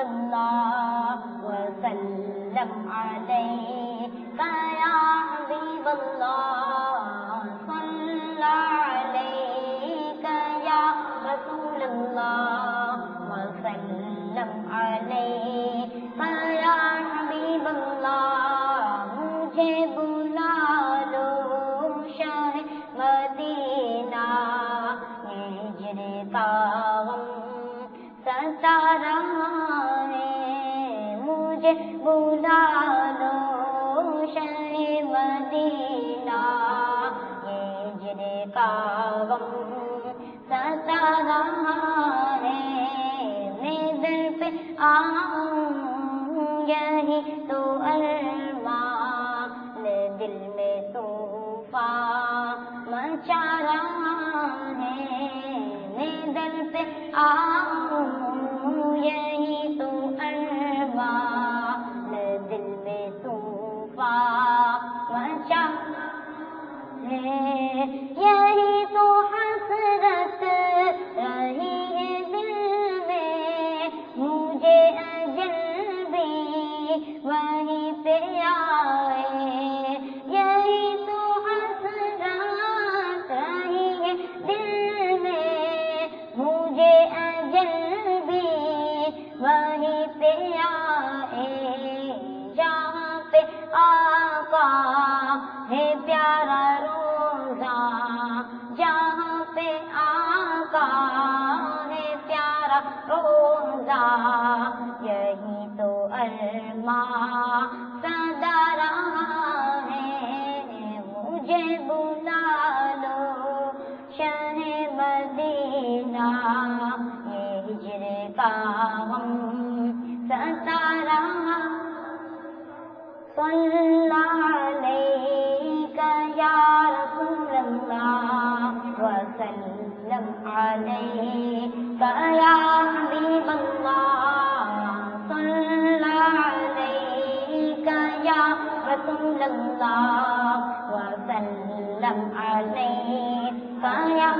الله وسلم عليك يا حبيب الله صلى عليك يا رسول الله وسلم عليك يا حبيب الله مجھے بلا لو شاہ مدینہ ہجر کا غم ستا رہا ہے مجھے بلا لو شاہ مدینہ ہجر کا غم ستا رہا ہے میں دل پہ آؤں یہی تو ارمان دل میں طوفان مچا رہا ہے میں دل پہ آؤں یہی تو ارمان دل میں طوفان مچا ہے یہی تو حسرت رہی ہے دل میں مجھے اجل بھی وہیں پہ آئے یہی تو حسرت رہی ہے دل میں مجھے اجل بھی وہیں پہ آئے جہاں پہ آقا ہے پیارا روزہ جہاں پہ آقا ہے پیارا روزہ یہی تو ارمان سدا رہا ہے مجھے بلا لو شاہ مدینہ یہ ہجر کا غم ستا رہا صلی علیک یا رسول اللہ وسلم علیک یا حبیب اللہ صلی علیک یا رسول اللہ وسلم علیک یا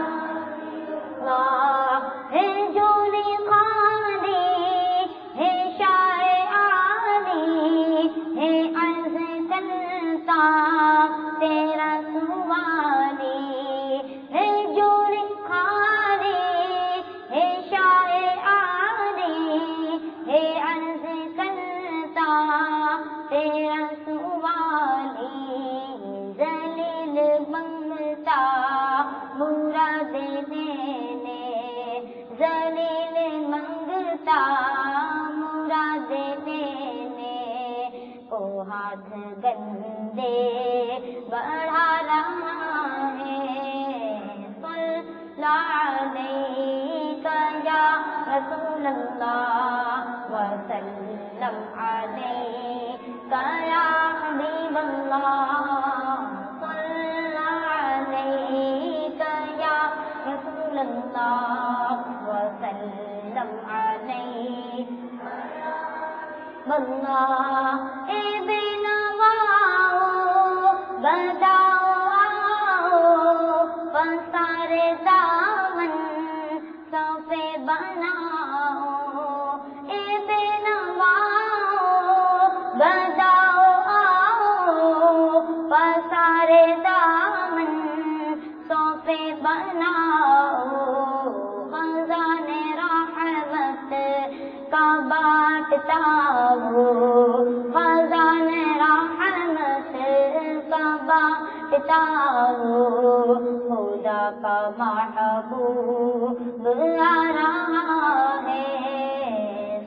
اللہ ہے جولی خالی ہے شاہ عالی ہے عرض کرتا تیرا سوالی ہے جولی خالی ہے شاہ عالی ہے عرض کرتا تیرا سوالی ذلیل منگتا مراد دینے ذلیل منگتا مراد دینے کو ہاتھ گندے بڑھا رہا ہے صلی علیک یا رسول اللہ وسلم علیک یا حبیب اللہ صلی علیک یا رسول اللہ وسلم علیک اللہ اے بے نواؤ بداؤ آؤ پسارے دامن صفے بناؤ اے بے نواؤ بداؤ آؤ پسارے دامن صفے بناؤ خزان رحمت کا بانٹتا ہو خزان رحمت کا بانٹتا ہو خدا کا محبوب آ رہا ہے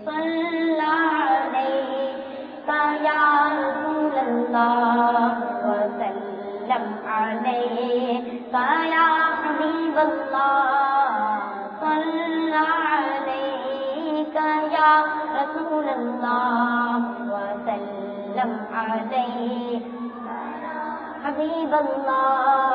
صلی علیک یا رسول اللہ وسلم علیک یا حبیب اللہ صلی علیک یا رسول اللہ وسلم علیک حبیب اللہ